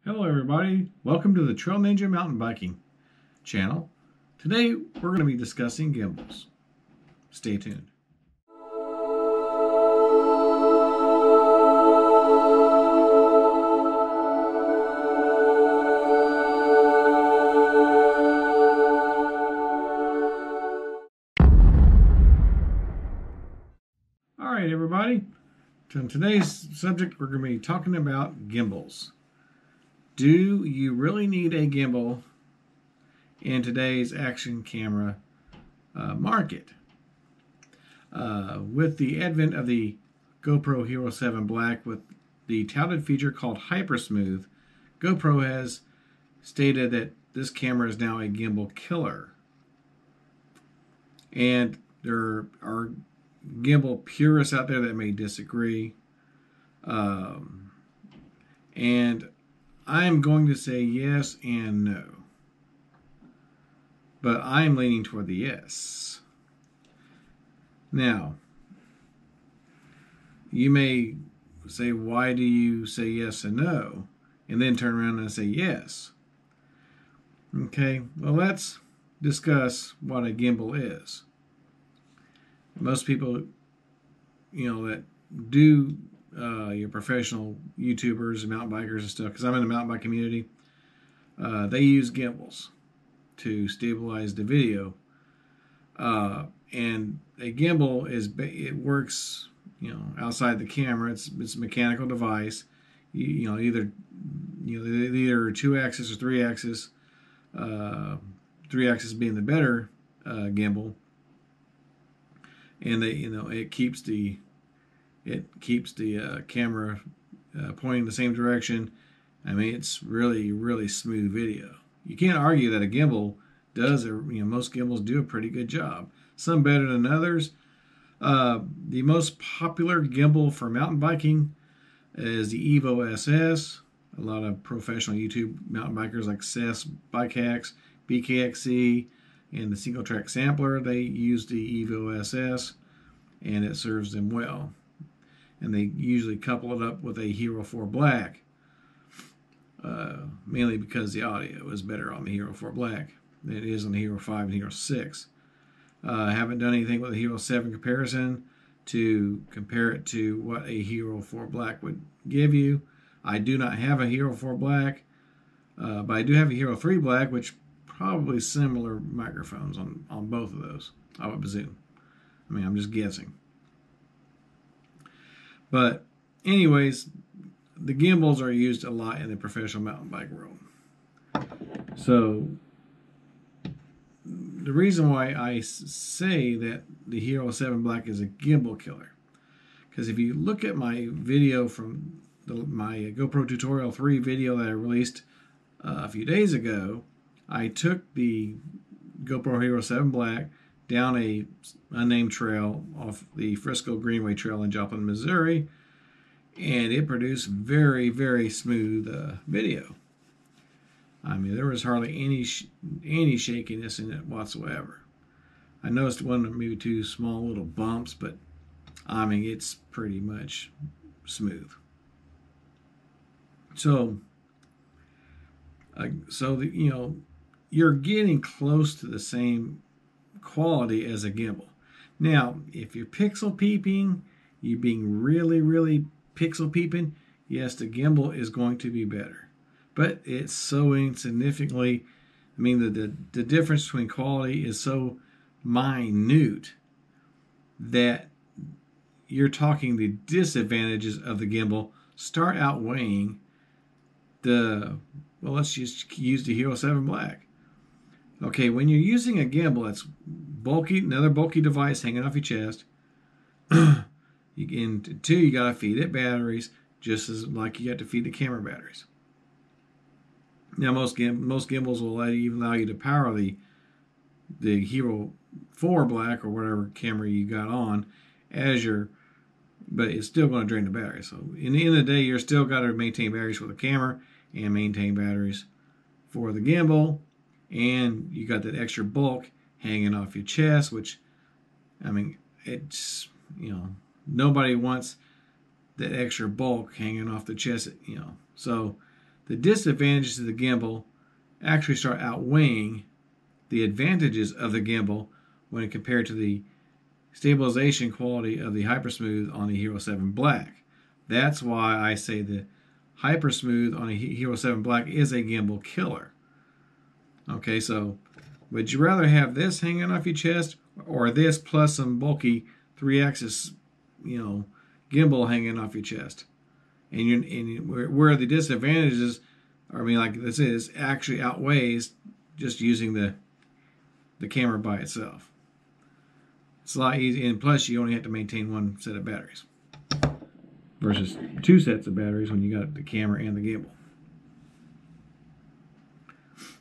Hello everybody, welcome to the Trail Ninja Mountain Biking channel. Today we're going to be discussing gimbals. Stay tuned. Alright everybody, so today's subject we're going to be talking about gimbals. Do you really need a gimbal in today's action camera market? With the advent of the GoPro Hero 7 Black with the touted feature called Hyper Smooth, GoPro has stated that this camera is now a gimbal killer. And there are gimbal purists out there that may disagree. And I'm going to say yes and no. But I'm leaning toward the yes. Now, you may say, why do you say yes and no? And then turn around and say yes. Okay, well, let's discuss what a gimbal is. Most people, that do your professional YouTubers and mountain bikers and stuff, because I'm in the mountain bike community, they use gimbals to stabilize the video. And a gimbal it works, outside the camera. It's a mechanical device. Either 2-axis or 3-axis. 3-axis being the better gimbal. And it keeps the camera pointing the same direction. I mean, it's really, really smooth video. You can't argue that a gimbal does, most gimbals do a pretty good job. Some better than others. The most popular gimbal for mountain biking is the Evo SS. A lot of professional YouTube mountain bikers like Cess, Bike Hacks, BKXC, and the single track sampler, they use the Evo SS, and it serves them well. And they usually couple it up with a Hero 4 Black, mainly because the audio is better on the Hero 4 Black than it is on the Hero 5 and Hero 6. I haven't done anything with the Hero 7 comparison to compare it to what a Hero 4 Black would give you. I do not have a Hero 4 Black, but I do have a Hero 3 Black, which probably similar microphones on both of those, I would presume. I mean, I'm just guessing. But anyways, the gimbals are used a lot in the professional mountain bike world. So the reason why I say that the Hero 7 Black is a gimbal killer, because if you look at my video from my GoPro Tutorial 3 video that I released a few days ago, I took the GoPro Hero 7 Black down a unnamed trail off the Frisco Greenway Trail in Joplin, Missouri, and it produced very, very smooth video. I mean, there was hardly any shakiness in it whatsoever. I noticed one or maybe two small little bumps, but I mean, it's pretty much smooth. So you're getting close to the same quality as a gimbal. Now, if you're pixel peeping, you're being really, really pixel peeping, yes, the gimbal is going to be better. But it's so insignificantly, I mean, the difference between quality is so minute that you're talking the disadvantages of the gimbal start outweighing well, let's just use the Hero 7 Black. Okay, when you're using a gimbal that's bulky, another bulky device hanging off your chest, you got to feed it batteries, just as like you have to feed the camera batteries. Now, most gimbals will even allow you to power the Hero 4 Black or whatever camera you got on but it's still going to drain the battery. So, in the end of the day, you're still got to maintain batteries for the camera and maintain batteries for the gimbal. And you got that extra bulk hanging off your chest, which, I mean, it's, nobody wants that extra bulk hanging off the chest, So the disadvantages of the gimbal actually start outweighing the advantages of the gimbal when compared to the stabilization quality of the Hypersmooth on the Hero 7 Black. That's why I say the Hypersmooth on a Hero 7 Black is a gimbal killer. Okay, so would you rather have this hanging off your chest or this plus some bulky 3-axis, gimbal hanging off your chest? And where the disadvantages, like this is, actually outweighs just using the camera by itself. It's a lot easier, and plus you only have to maintain one set of batteries versus 2 sets of batteries when you got the camera and the gimbal.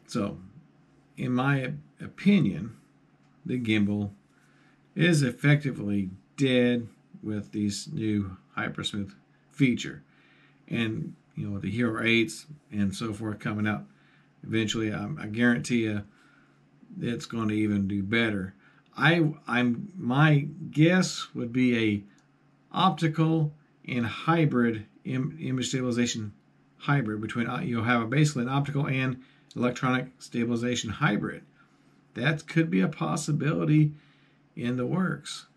So, in my opinion, the gimbal is effectively dead with these new Hypersmooth feature. And, the Hero 8s and so forth coming out eventually, I guarantee you it's going to even do better. My guess would be a optical and hybrid image stabilization hybrid between, you'll have basically an optical and electronic stabilization hybrid. That could be a possibility in the works,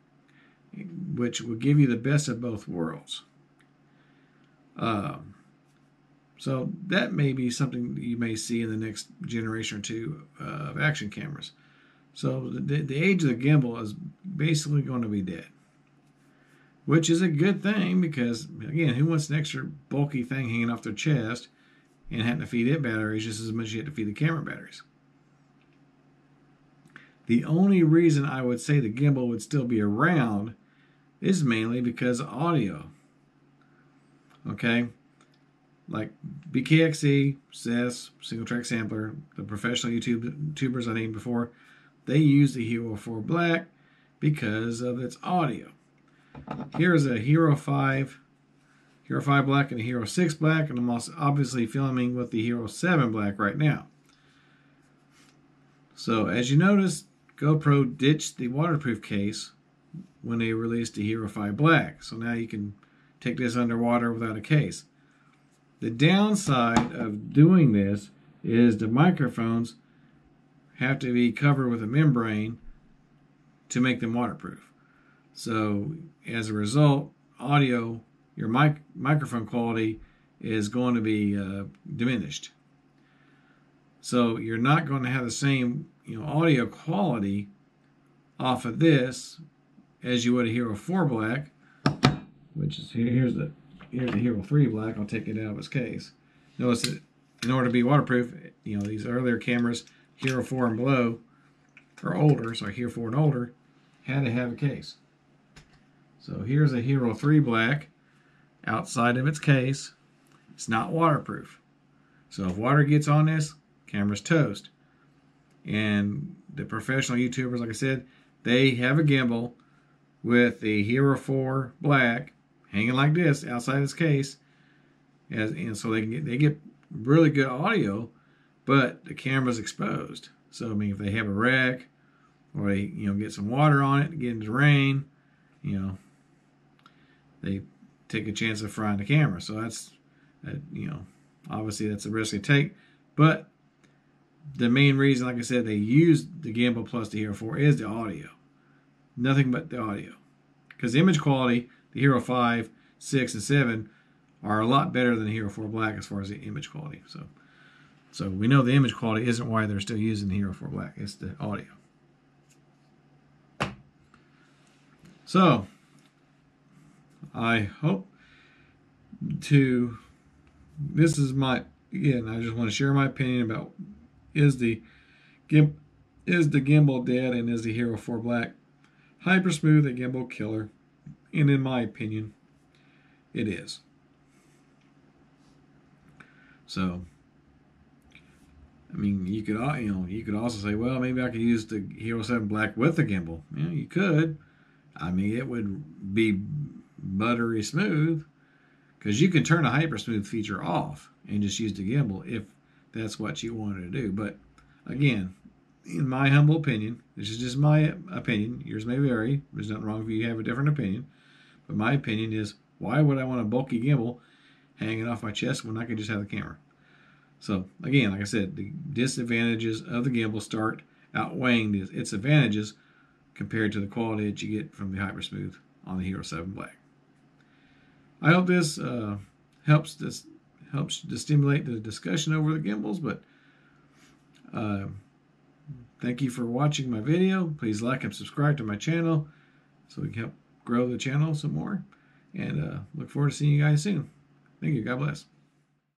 which will give you the best of both worlds. So that may be something that you may see in the next generation or two of action cameras. So the age of the gimbal is basically going to be dead, which is a good thing because, again, who wants an extra bulky thing hanging off their chest and having to feed it batteries just as much as you have to feed the camera batteries? The only reason I would say the gimbal would still be around is mainly because of audio. Okay? Like BKXE, SES, single track sampler, the professional YouTubers I named before, they use the Hero 4 Black because of its audio. Here's a Hero 5 Black and a Hero 6 Black, and I'm also obviously filming with the Hero 7 Black right now. So as you notice, GoPro ditched the waterproof case when they released the Hero 5 Black. So now you can take this underwater without a case. The downside of doing this is the microphones have to be covered with a membrane to make them waterproof. So as a result, audio, your microphone quality is going to be diminished. So you're not going to have the same audio quality off of this as you would a Hero 4 Black, which is here's the Hero 3 Black. I'll take it out of its case. Notice that in order to be waterproof, these earlier cameras, Hero 4 and below, or older, so Hero 4 and older, had to have a case. So here's a Hero 3 Black outside of its case. It's not waterproof. So if water gets on this, camera's toast. And the professional YouTubers, like I said, they have a gimbal with the Hero 4 Black hanging like this outside its case, and so they get really good audio, but the camera's exposed. So if they have a wreck or they get some water on it, get into rain, they take a chance of frying the camera. So that's obviously that's a risk they take. But the main reason, like I said, they use the gimbal plus the Hero 4 is the audio. Nothing but the audio. Because the image quality, the Hero 5, 6, and 7 are a lot better than the Hero 4 Black as far as the image quality. So we know the image quality isn't why they're still using the Hero 4 Black. It's the audio. So I hope this is my, again, I just want to share my opinion about is the gimbal dead and is the Hero 4 Black Hypersmooth a gimbal killer? And in my opinion, it is. So, you could also say, well, maybe I could use the Hero 7 Black with the gimbal. Yeah, you could. It would be buttery smooth because you can turn a Hypersmooth feature off and just use the gimbal if that's what you wanted to do. But again, in my humble opinion, this is just my opinion. Yours may vary. There's nothing wrong if you have a different opinion. But my opinion is, why would I want a bulky gimbal hanging off my chest when I could just have the camera? So again, like I said, the disadvantages of the gimbal start outweighing its advantages compared to the quality that you get from the Hyper Smooth on the Hero 7 Black. I hope this helps to stimulate the discussion over the gimbals. But thank you for watching my video. Please like and subscribe to my channel so we can help grow the channel some more. And look forward to seeing you guys soon. Thank you. God bless.